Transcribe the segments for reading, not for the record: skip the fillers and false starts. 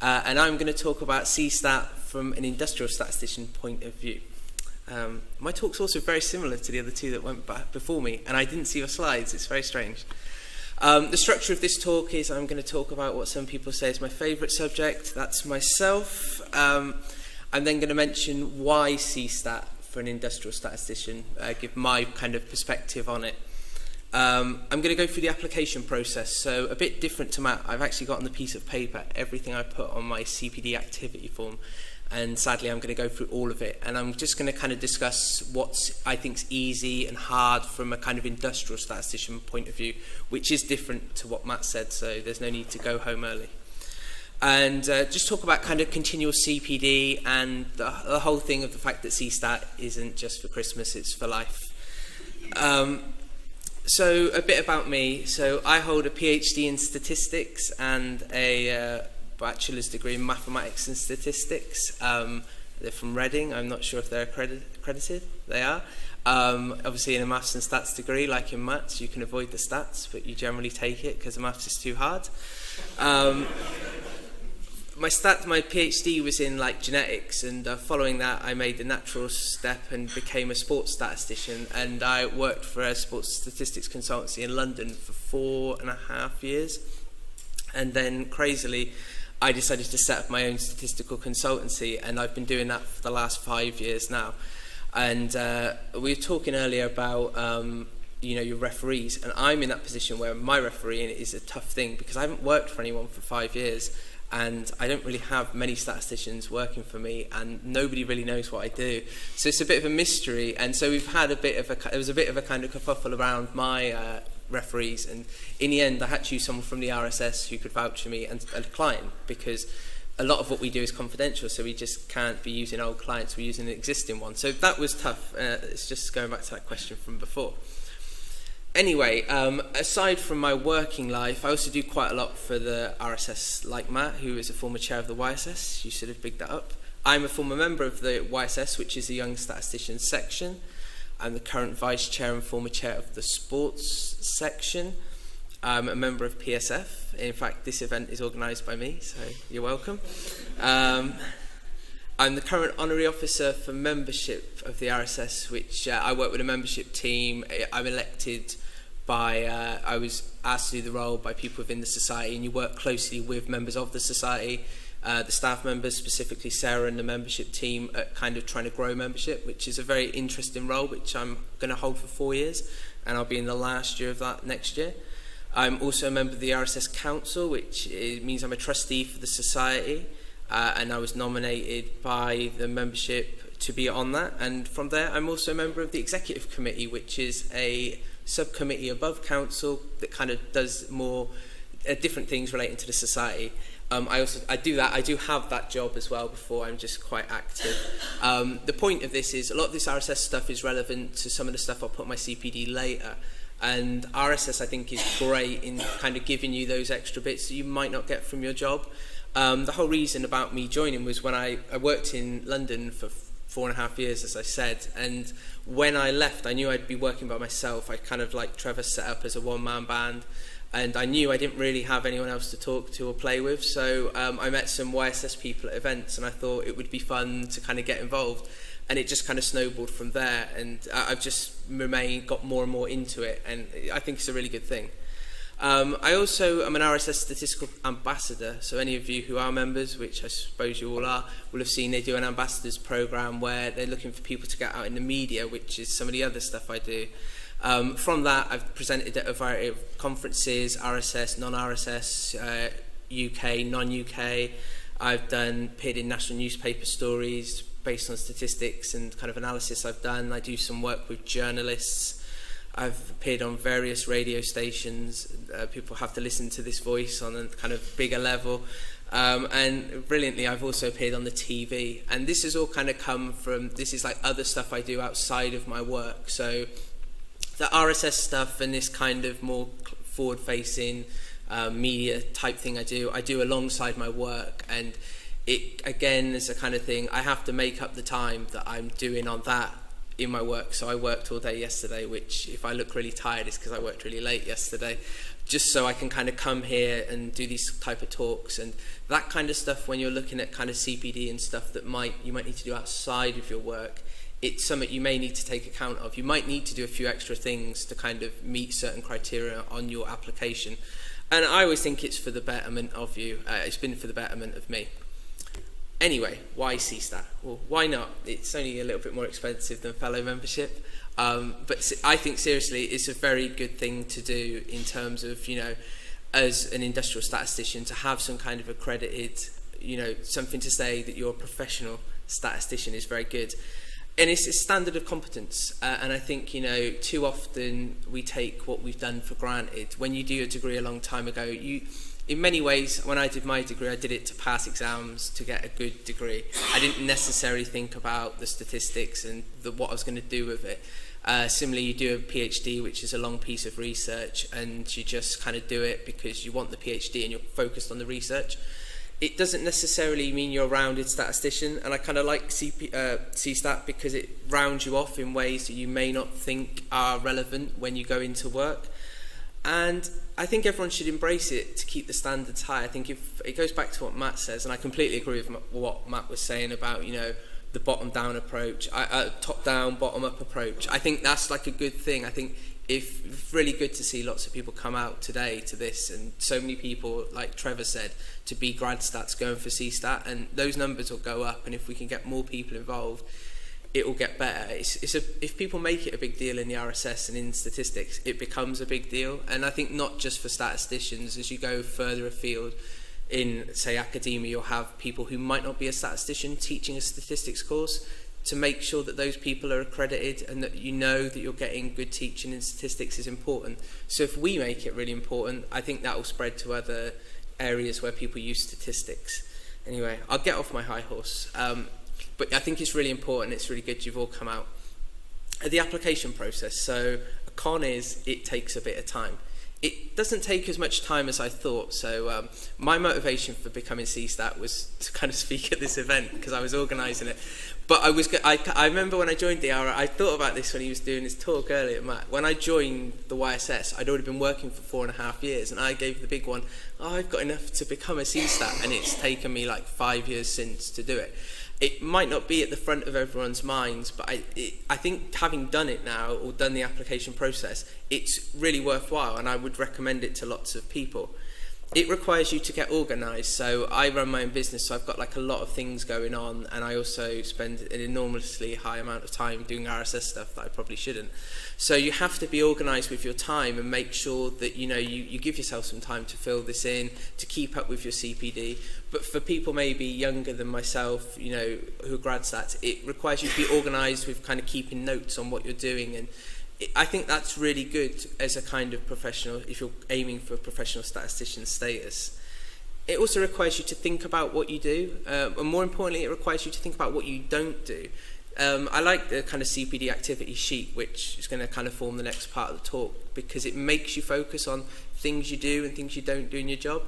and I'm going to talk about CStat from an industrial statistician point of view. My talk's also very similar to the other two that went before me, and I didn't see your slides. It's very strange. The structure of this talk is I'm going to talk about what some people say is my favourite subject. That's myself. I'm then going to mention why CStat for an industrial statistician, give my kind of perspective on it. I'm going to go through the application process, so a bit different to Matt. I've actually got on the piece of paper everything I put on my CPD activity form, and sadly I'm going to go through all of it, and I'm just going to kind of discuss what I think's easy and hard from a kind of industrial statistician point of view, which is different to what Matt said, so there's no need to go home early. And just talk about kind of continuous CPD and the whole thing of the fact that CStat isn't just for Christmas, it's for life. So a bit about me. So I hold a PhD in statistics and a bachelor's degree in mathematics and statistics. They're from Reading. I'm not sure if they're accredited. They are. Obviously in a maths and stats degree, like in maths, you can avoid the stats, but you generally take it because the maths is too hard. My PhD was in like genetics, and following that I made the natural step and became a sports statistician, and I worked for a sports statistics consultancy in London for 4.5 years, and then crazily I decided to set up my own statistical consultancy, and I've been doing that for the last 5 years now. And we were talking earlier about your referees, and I'm in that position where my refereeing is a tough thing because I haven't worked for anyone for 5 years. And I don't really have many statisticians working for me, and nobody really knows what I do. So it's a bit of a mystery, and so we've had there was a bit of a kind of kerfuffle around my referees, and in the end I had to use someone from the RSS who could vouch for me and a client, because a lot of what we do is confidential, so we just can't be using old clients, we're using an existing one. So that was tough. It's just going back to that question from before. Anyway, aside from my working life, I also do quite a lot for the RSS, like Matt, who is a former chair of the YSS. You should have bigged that up. I'm a former member of the YSS, which is the Young Statisticians section. I'm the current vice chair and former chair of the sports section. I'm a member of PSF. In fact, this event is organised by me, so you're welcome. I'm the current honorary officer for membership of the RSS, which I work with a membership team. I'm elected by, I was asked to do the role by people within the society, and you work closely with members of the society, the staff members, specifically Sarah and the membership team, at kind of trying to grow membership, which is a very interesting role, which I'm going to hold for 4 years, and I'll be in the last year of that next year. I'm also a member of the RSS Council, which means I'm a trustee for the society. And I was nominated by the membership to be on that, and from there I'm also a member of the executive committee, which is a subcommittee above council that kind of does more different things relating to the society. I do have that job as well before I'm just quite active. The point of this is a lot of this RSS stuff is relevant to some of the stuff I'll put on my CPD later, and RSS I think is great in kind of giving you those extra bits that you might not get from your job. The whole reason about me joining was when I worked in London for 4.5 years, as I said, and when I left I knew I'd be working by myself. I kind of like Trevor set up as a one-man band, and I knew I didn't really have anyone else to talk to or play with, so I met some YSS people at events, and I thought it would be fun to kind of get involved, and it just kind of snowballed from there, and I've just got more and more into it, and I think it's a really good thing. I also am an RSS Statistical Ambassador, so any of you who are members, which I suppose you all are, will have seen they do an ambassadors program where they're looking for people to get out in the media, which is some of the other stuff I do. From that, I've presented at a variety of conferences, RSS, non-RSS, UK, non-UK. I've appeared in national newspaper stories based on statistics and kind of analysis I've done. I do some work with journalists. I've appeared on various radio stations. People have to listen to this voice on a kind of bigger level. And brilliantly, I've also appeared on the TV. And this has all kind of come from, this is like other stuff I do outside of my work. So the RSS stuff and this kind of more forward-facing media type thing I do alongside my work. And it, again, is a kind of thing, I have to make up the time that I'm doing on that in my work. So I worked all day yesterday, which if I look really tired, it's because I worked really late yesterday, just so I can kind of come here and do these type of talks and that kind of stuff. When you're looking at kind of CPD and stuff that you might need to do outside of your work, it's something you may need to take account of. You might need to do a few extra things to kind of meet certain criteria on your application. And I always think it's for the betterment of you. It's been for the betterment of me. Anyway, why CStat? Well, why not? It's only a little bit more expensive than fellow membership. But I think seriously, it's a very good thing to do in terms of, as an industrial statistician, to have some kind of accredited, something to say that you're a professional statistician is very good. And it's a standard of competence. And I think, too often we take what we've done for granted. When you do a degree a long time ago, in many ways, when I did my degree, I did it to pass exams, to get a good degree. I didn't necessarily think about the statistics and what I was going to do with it. Similarly, you do a PhD, which is a long piece of research, and you just kind of do it because you want the PhD and you're focused on the research. It doesn't necessarily mean you're a rounded statistician, and I kind of like CStat because it rounds you off in ways that you may not think are relevant when you go into work. And I think everyone should embrace it to keep the standards high. I think if it goes back to what Matt says, and I completely agree with what Matt was saying about, the bottom-down approach, top-down, bottom-up approach. I think that's like a good thing. I think it's really good to see lots of people come out today to this, and so many people, like Trevor said, to be grad stats going for CStat, and those numbers will go up, and if we can get more people involved, it will get better. If people make it a big deal in the RSS and in statistics, it becomes a big deal. And I think not just for statisticians, as you go further afield in, say, academia, you'll have people who might not be a statistician teaching a statistics course, to make sure that those people are accredited and that that you're getting good teaching in statistics is important. So if we make it really important, I think that will spread to other areas where people use statistics. Anyway, I'll get off my high horse. But I think it's really important, it's really good you've all come out. The application process, so a con is it takes a bit of time. It doesn't take as much time as I thought, so my motivation for becoming CStat was to kind of speak at this event because I was organising it. But I remember when I joined the RSS, I thought about this when he was doing his talk earlier, Matt. When I joined the YSS, I'd already been working for 4.5 years, and I gave the big one, I've got enough to become a CStat, and it's taken me like 5 years since to do it. It might not be at the front of everyone's minds, but I think having done it now, or done the application process, it's really worthwhile, and I would recommend it to lots of people. It requires you to get organised. So I run my own business, so I've got like a lot of things going on, and I also spend an enormously high amount of time doing RSS stuff that I probably shouldn't. So you have to be organised with your time and make sure that you give yourself some time to fill this in, to keep up with your CPD. But for people maybe younger than myself, who are grad stats, it requires you to be organised with kind of keeping notes on what you're doing, and I think that's really good as a kind of professional, if you're aiming for professional statistician status. It also requires you to think about what you do, and more importantly, it requires you to think about what you don't do. I like the kind of CPD activity sheet, which is going to kind of form the next part of the talk, because it makes you focus on things you do and things you don't do in your job.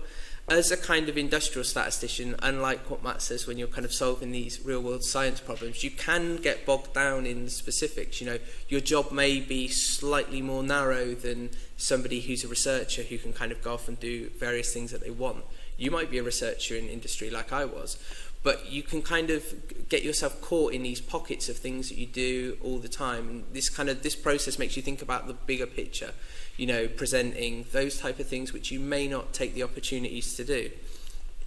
As a kind of industrial statistician, unlike what Matt says when you're kind of solving these real-world science problems, you can get bogged down in the specifics. Your job may be slightly more narrow than somebody who's a researcher who can kind of go off and do various things that they want. You might be a researcher in industry like I was, but you can kind of get yourself caught in these pockets of things that you do all the time. And this process makes you think about the bigger picture. Presenting those type of things which you may not take the opportunities to do.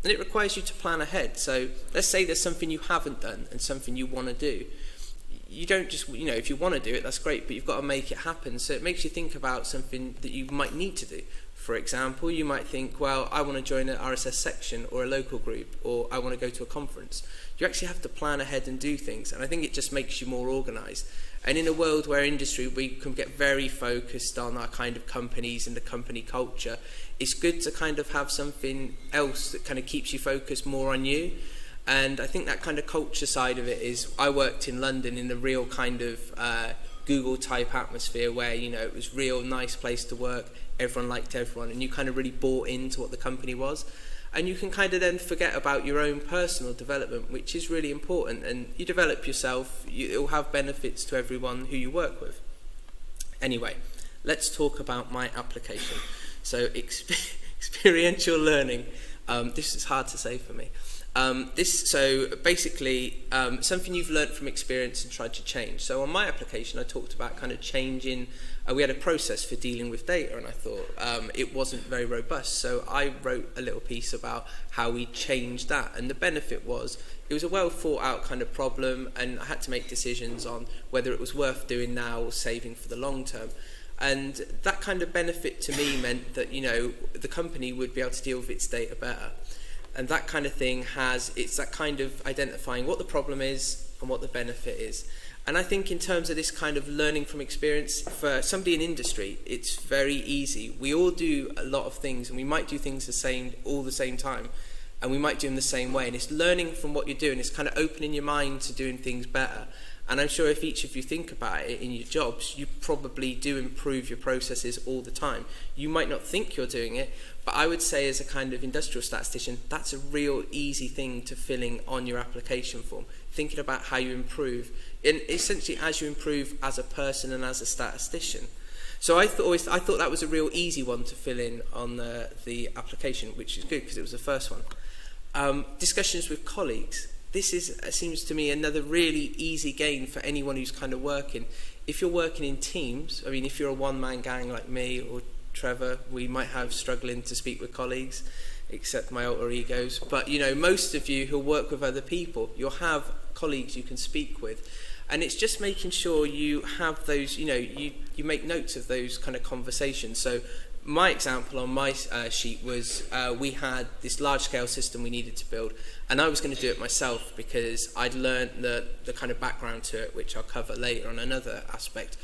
And it requires you to plan ahead. So let's say there's something you haven't done and something you want to do. You don't just, if you want to do it, that's great, but you've got to make it happen. So it makes you think about something that you might need to do. For example, you might think, well, I want to join an RSS section or a local group, or I want to go to a conference. You actually have to plan ahead and do things, and I think it just makes you more organised. And in a world where industry, we can get very focused on our kind of companies and the company culture, it's good to kind of have something else that kind of keeps you focused more on you. And I think that kind of culture side of it is, I worked in London in a real kind of Google type atmosphere where, it was real nice place to work, everyone liked everyone, and you kind of really bought into what the company was. And you can kind of then forget about your own personal development, which is really important. And you develop yourself, it will have benefits to everyone who you work with. Anyway, let's talk about my application. So experiential learning. This is hard to say for me. So basically, something you've learned from experience and tried to change. So on my application, I talked about kind of changing. We had a process for dealing with data, and I thought it wasn't very robust. So I wrote a little piece about how we changed that, and the benefit was it was a well thought out kind of problem, and I had to make decisions on whether it was worth doing now or saving for the long term. And that kind of benefit to me meant that, you know, the company would be able to deal with its data better. And that kind of thing it's that kind of identifying what the problem is and what the benefit is. And I think in terms of this kind of learning from experience, for somebody in industry, it's very easy. We all do a lot of things, and we might do things all the same time, and we might do them the same way. And it's learning from what you're doing. It's kind of opening your mind to doing things better. And I'm sure if each of you think about it in your jobs, you probably do improve your processes all the time. You might not think you're doing it, but I would say as a kind of industrial statistician, that's a real easy thing to fill in on your application form, thinking about how you improve, and essentially as you improve as a person and as a statistician. So I thought that was a real easy one to fill in on the application, which is good because it was the first one. Discussions with colleagues. This seems to me another really easy gain for anyone who's kind of working. If you're working in teams, I mean, if you're a one-man gang like me or Trevor, we might have struggling to speak with colleagues, except my alter egos. But, you know, most of you who work with other people, you'll have colleagues you can speak with. And it's just making sure you have those, you know, you make notes of those kind of conversations. So my example on my sheet was we had this large-scale system we needed to build, and I was going to do it myself because I'd learned the kind of background to it, which I'll cover later on another aspect.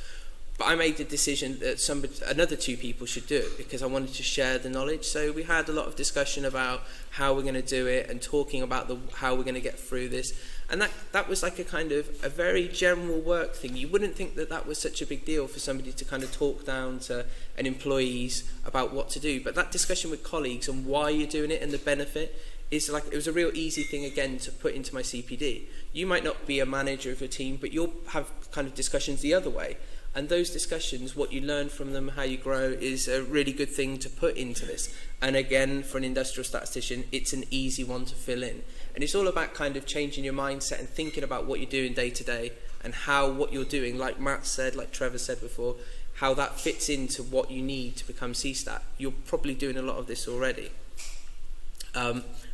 But I made the decision that another two people should do it because I wanted to share the knowledge. So we had a lot of discussion about how we're going to do it and talking about how we're going to get through this. And that was like a kind of a very general work thing. You wouldn't think that was such a big deal for somebody to kind of talk down to an employees about what to do. But that discussion with colleagues and why you're doing it and the benefit is like, it was a real easy thing again to put into my CPD. You might not be a manager of your team, but you'll have kind of discussions the other way. And those discussions, what you learn from them, how you grow, is a really good thing to put into this. And again, for an industrial statistician, it's an easy one to fill in. And it's all about kind of changing your mindset and thinking about what you're doing day to day and how what you're doing, like Matt said, like Trevor said before, how that fits into what you need to become CStat. You're probably doing a lot of this already.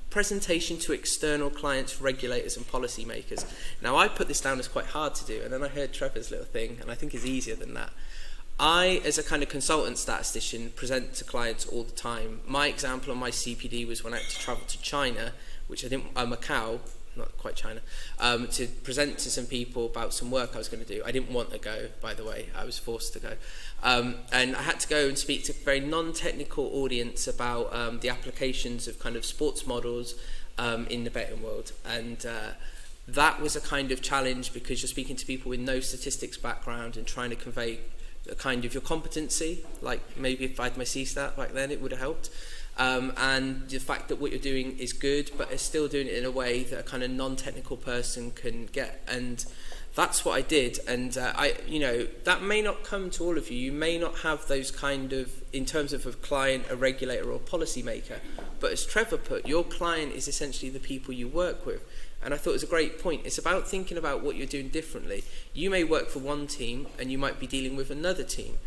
Presentation to external clients, regulators and policymakers. Now I put this down as quite hard to do, and then I heard Trevor's little thing, and I think it's easier than that. I, as a kind of consultant statistician, present to clients all the time. My example on my CPD was when I had to travel to China, which Macau, not quite China, to present to some people about some work I was going to do. I didn't want to go, by the way. I was forced to go. And I had to go and speak to a very non-technical audience about the applications of kind of sports models in the betting world. And that was a kind of challenge because you're speaking to people with no statistics background and trying to convey a kind of your competency. Like maybe if I had my CStat back then, it would have helped. And the fact that what you're doing is good, but is still doing it in a way that a kind of non-technical person can get. And that's what I did. And that may not come to all of you. You may not have those kind of, in terms of a client, a regulator or a policy maker. But as Trevor put, your client is essentially the people you work with. And I thought it was a great point. It's about thinking about what you're doing differently. You may work for one team and you might be dealing with another team.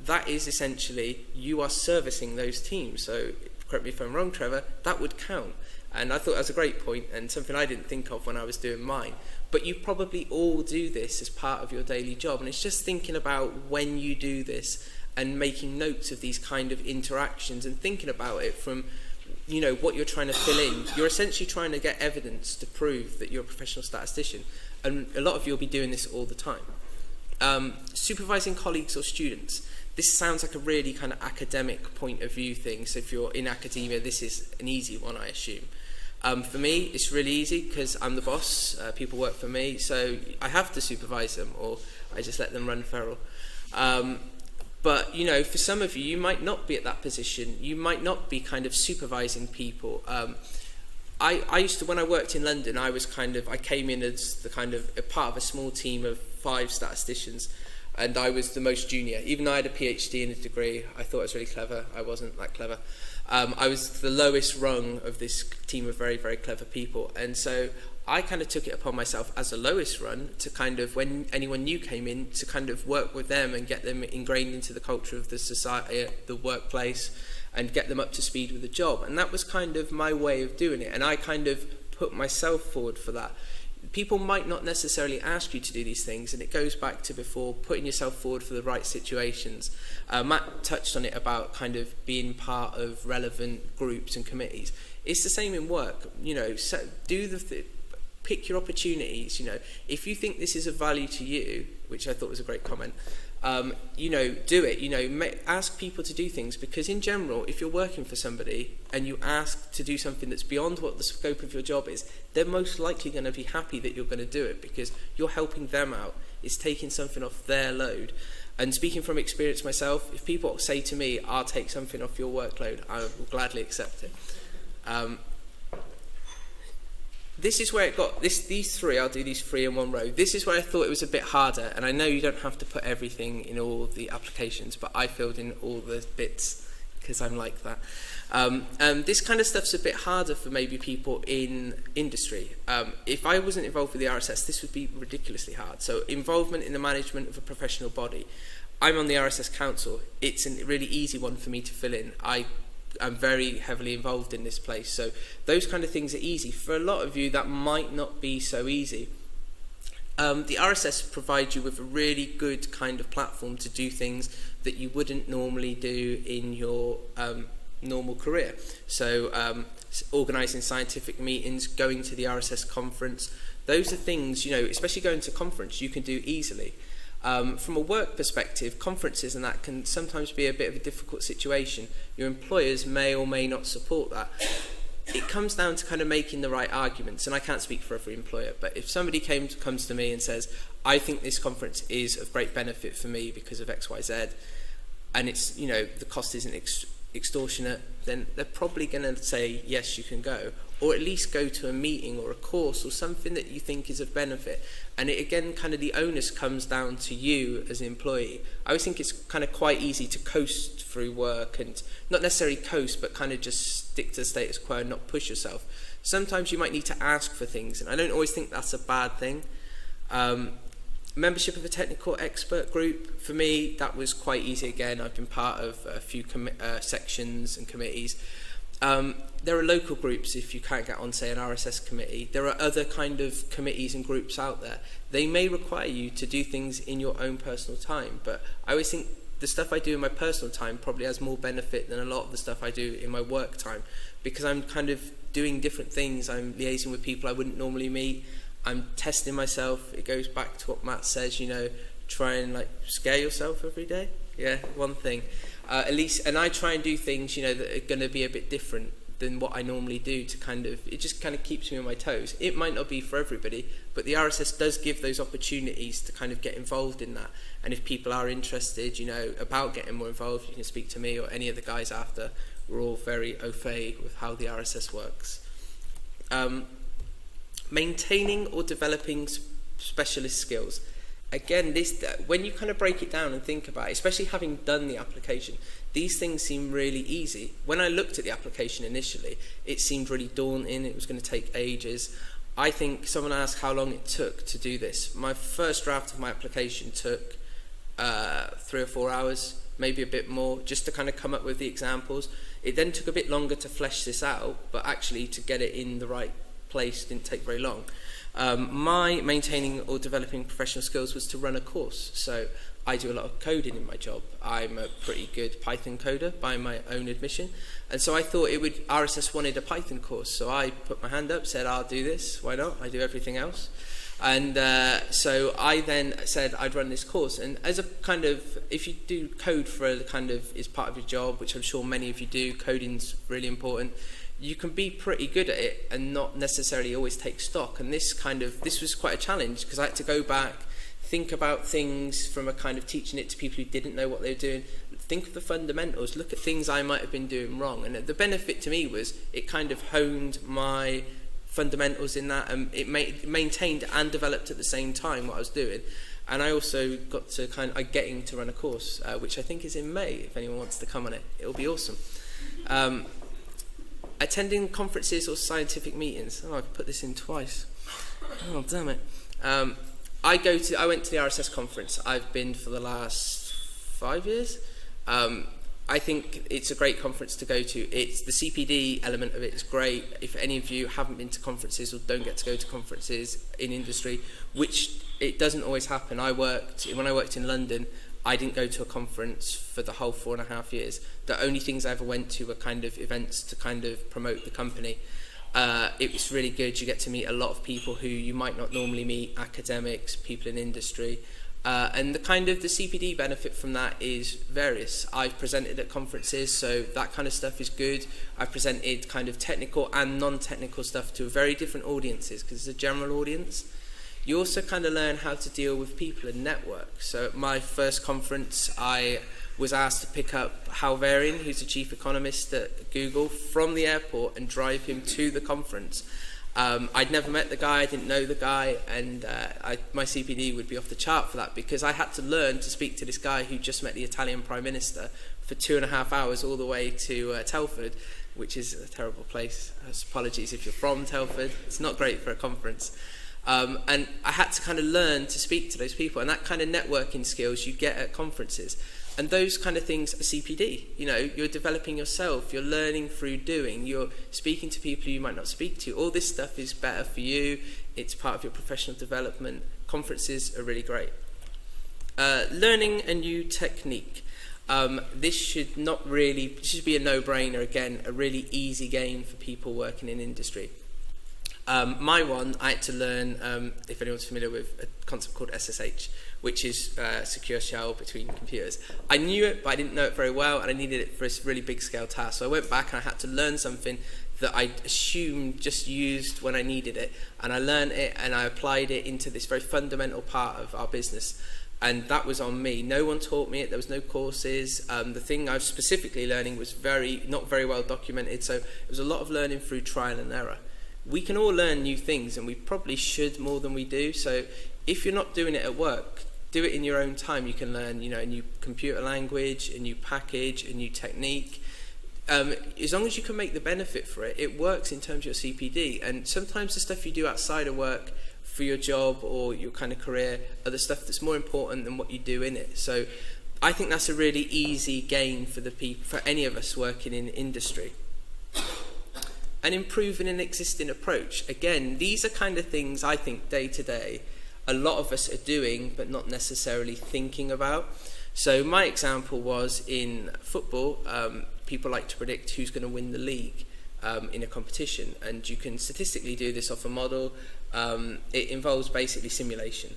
That is essentially, you are servicing those teams. So correct me if I'm wrong, Trevor, that would count. And I thought that was a great point and something I didn't think of when I was doing mine. But you probably all do this as part of your daily job. And it's just thinking about when you do this and making notes of these kind of interactions and thinking about it from, you know, what you're trying to fill in. You're essentially trying to get evidence to prove that you're a professional statistician. And a lot of you will be doing this all the time. Supervising colleagues or students. This sounds like a really kind of academic point of view thing. So if you're in academia, this is an easy one, I assume. For me, it's really easy because I'm the boss. People work for me, so I have to supervise them, or I just let them run feral. But, you know, for some of you, you might not be at that position. You might not be kind of supervising people. I used to, when I worked in London, I came in as the kind of a part of a small team of 5 statisticians, and I was the most junior. Even though I had a PhD and a degree, I thought I was really clever. I wasn't that clever. I was the lowest rung of this team of very, very clever people. And so I kind of took it upon myself as the lowest run to kind of, when anyone new came in, to kind of work with them and get them ingrained into the culture of the society, the workplace, and get them up to speed with the job. And that was kind of my way of doing it. And I kind of put myself forward for that. People might not necessarily ask you to do these things, and it goes back to before, putting yourself forward for the right situations. Matt touched on it about kind of being part of relevant groups and committees. It's the same in work. You know, so pick your opportunities. You know, if you think this is of value to you, which I thought was a great comment, you know, do it. You know, ask people to do things, because in general, if you're working for somebody and you ask to do something that's beyond what the scope of your job is, they're most likely going to be happy that you're going to do it, because you're helping them out. It's taking something off their load. And speaking from experience myself, if people say to me, I'll take something off your workload, I will gladly accept it. This is where it got, these 3, I'll do these 3 in one row. This is where I thought it was a bit harder, and I know you don't have to put everything in all the applications, but I filled in all the bits because I'm like that. This kind of stuff's a bit harder for maybe people in industry. If I wasn't involved with the RSS, this would be ridiculously hard. So involvement in the management of a professional body. I'm on the RSS Council. It's a really easy one for me to fill in. I'm very heavily involved in this place, so those kind of things are easy. For a lot of you, that might not be so easy. The RSS provides you with a really good kind of platform to do things that you wouldn't normally do in your normal career. So organising scientific meetings, going to the RSS conference, those are things, you know, especially going to conference, you can do easily. From a work perspective, conferences and that can sometimes be a bit of a difficult situation. Your employers may or may not support that. It comes down to kind of making the right arguments, and I can't speak for every employer, but if somebody comes to me and says, I think this conference is of great benefit for me because of X, Y, Z, and it's, you know, the cost isn't extortionate, then they're probably going to say, yes, you can go, or at least go to a meeting or a course or something that you think is of benefit. And it, again, kind of the onus comes down to you as an employee. I always think it's kind of quite easy to coast through work, and not necessarily coast, but kind of just stick to the status quo and not push yourself. Sometimes you might need to ask for things, and I don't always think that's a bad thing. Membership of a technical expert group, for me, that was quite easy again. I've been part of a few sections and committees. There are local groups if you can't get on, say, an RSS committee. There are other kind of committees and groups out there. They may require you to do things in your own personal time, but I always think the stuff I do in my personal time probably has more benefit than a lot of the stuff I do in my work time, because I'm kind of doing different things. I'm liaising with people I wouldn't normally meet. I'm testing myself. It goes back to what Matt says, you know, try and like scare yourself every day. Yeah, one thing. At least, and I try and do things, you know, that are going to be a bit different than what I normally do to kind of, it just kind of keeps me on my toes. It might not be for everybody, but the RSS does give those opportunities to kind of get involved in that. And if people are interested, you know, about getting more involved, you can speak to me or any of the guys after. We're all very au fait with how the RSS works. Maintaining or developing specialist skills. Again, this, when you kind of break it down and think about it, especially having done the application, these things seem really easy. When I looked at the application initially, it seemed really daunting. It was going to take ages. I think someone asked how long it took to do this. My first draft of my application took 3 or 4 hours, maybe a bit more, just to kind of come up with the examples. It then took a bit longer to flesh this out, but actually to get it in the right place didn't take very long. My maintaining or developing professional skills was to run a course. So I do a lot of coding in my job. I'm a pretty good Python coder by my own admission. And so I thought RSS wanted a Python course. So I put my hand up, said, I'll do this. Why not? I do everything else. And so I then said I'd run this course. And as a kind of, if you do code for a kind of, is part of your job, which I'm sure many of you do, coding's really important, you can be pretty good at it and not necessarily always take stock. And this was quite a challenge, because I had to go back, think about things from a kind of teaching it to people who didn't know what they were doing. Think of the fundamentals, look at things I might have been doing wrong. And the benefit to me was it kind of honed my fundamentals in that, and it maintained and developed at the same time what I was doing. And I also got to getting to run a course, which I think is in May, if anyone wants to come on it. It'll be awesome. Attending conferences or scientific meetings. Oh, I've put this in twice. Oh, damn it. I went to the RSS conference. I've been for the last 5 years. I think it's a great conference to go to. It's the CPD element of it is great. If any of you haven't been to conferences or don't get to go to conferences in industry, which it doesn't always happen. When I worked in London, I didn't go to a conference for the whole 4.5 years. The only things I ever went to were kind of events to kind of promote the company. It was really good. You get to meet a lot of people who you might not normally meet, academics, people in industry. And the CPD benefit from that is various. I've presented at conferences, so that kind of stuff is good. I've presented kind of technical and non-technical stuff to very different audiences, because it's a general audience. You also kind of learn how to deal with people and network. So at my first conference, I was asked to pick up Hal Varian, who's the chief economist at Google, from the airport and drive him to the conference. I'd never met the guy, I didn't know the guy, and my CPD would be off the chart for that, because I had to learn to speak to this guy who just met the Italian Prime Minister for 2.5 hours all the way to Telford, which is a terrible place. Apologies if you're from Telford. It's not great for a conference. And I had to kind of learn to speak to those people, and that kind of networking skills you get at conferences. And those kind of things are CPD. You know, you're developing yourself, you're learning through doing, you're speaking to people you might not speak to. All this stuff is better for you. It's part of your professional development. Conferences are really great. Learning a new technique. This should be a no-brainer. Again, a really easy game for people working in industry. My one, I had to learn, if anyone's familiar with a concept called SSH, which is secure shell between computers. I knew it, but I didn't know it very well, and I needed it for a really big scale task. So I went back and I had to learn something that I assumed just used when I needed it. And I learned it and I applied it into this very fundamental part of our business. And that was on me. No one taught me it. There was no courses. The thing I was specifically learning was not very well documented. So it was a lot of learning through trial and error. We can all learn new things, and we probably should more than we do. So if you're not doing it at work, do it in your own time. You can learn, a new computer language, a new package, a new technique. As long as you can make the benefit for it, it works in terms of your CPD. And sometimes the stuff you do outside of work for your job or your kind of career are the stuff that's more important than what you do in it. So I think that's a really easy gain for any of us working in industry. And improving an existing approach. Again, these are kind of things I think day to day a lot of us are doing but not necessarily thinking about. So my example was in football, people like to predict who's going to win the league in a competition, and you can statistically do this off a model. It involves basically simulation.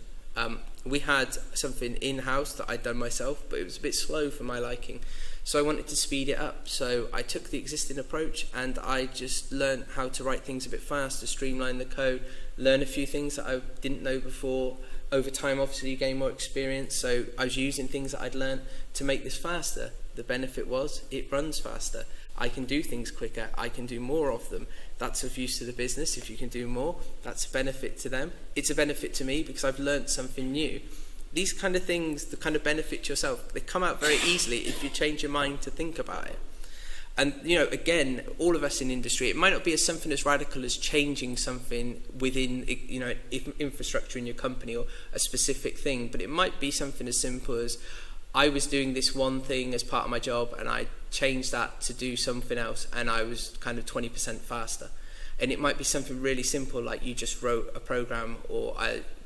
We had something in-house that I'd done myself, but it was a bit slow for my liking. So I wanted to speed it up. So I took the existing approach and I just learned how to write things a bit faster, streamline the code, learn a few things that I didn't know before. Over time, obviously, you gain more experience. So I was using things that I'd learned to make this faster. The benefit was it runs faster. I can do things quicker. I can do more of them. That's of use to the business. If you can do more, that's a benefit to them. It's a benefit to me because I've learned something new. These kind of things, the kind of benefit to yourself, they come out very easily if you change your mind to think about it. And, again, all of us in industry, it might not be something as radical as changing something within, infrastructure in your company or a specific thing, but it might be something as simple as I was doing this one thing as part of my job and I changed that to do something else and I was kind of 20% faster. And it might be something really simple like you just wrote a program or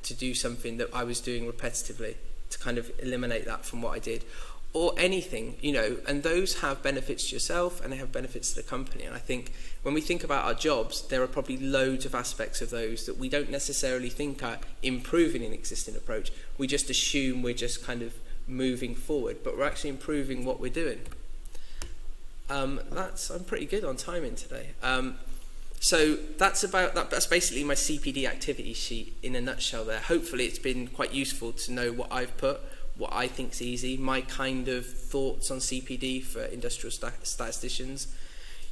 to do something that I was doing repetitively to kind of eliminate that from what I did. Or anything, and those have benefits to yourself and they have benefits to the company. And I think when we think about our jobs, there are probably loads of aspects of those that we don't necessarily think are improving an existing approach. We just assume we're just kind of moving forward, but we're actually improving what we're doing. I'm pretty good on timing today. So that's basically my CPD activity sheet in a nutshell there. Hopefully it's been quite useful to know what I've put, what I think's easy, my kind of thoughts on CPD for industrial statisticians.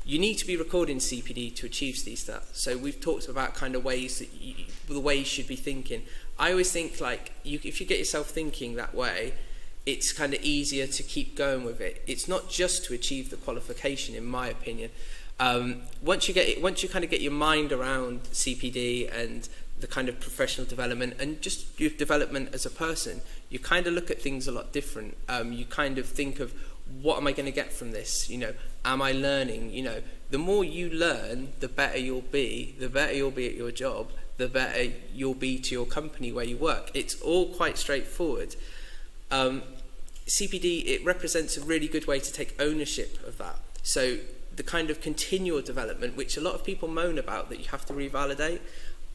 You need to be recording CPD to achieve CStat. So we've talked about kind of ways that the way you should be thinking. I always think like if you get yourself thinking that way, it's kind of easier to keep going with it. It's not just to achieve the qualification, in my opinion. Once you kind of get your mind around CPD and the kind of professional development and just your development as a person, you kind of look at things a lot different. You kind of think of, what am I going to get from this? You know, am I learning? You know, the more you learn, the better you'll be. The better you'll be at your job, the better you'll be to your company where you work. It's all quite straightforward. CPD, it represents a really good way to take ownership of that. So the kind of continual development, which a lot of people moan about, that you have to revalidate,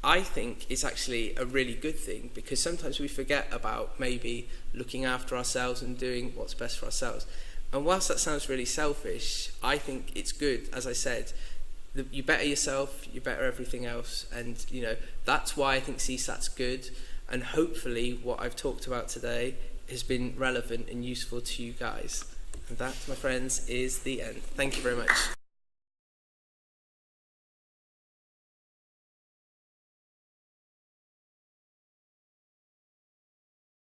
I think is actually a really good thing, because sometimes we forget about maybe looking after ourselves and doing what's best for ourselves. And whilst that sounds really selfish, I think it's good. As I said, you better yourself, you better everything else, and you know, that's why I think CSAT's good, and hopefully what I've talked about today has been relevant and useful to you guys. And that, my friends, is the end. Thank you very much.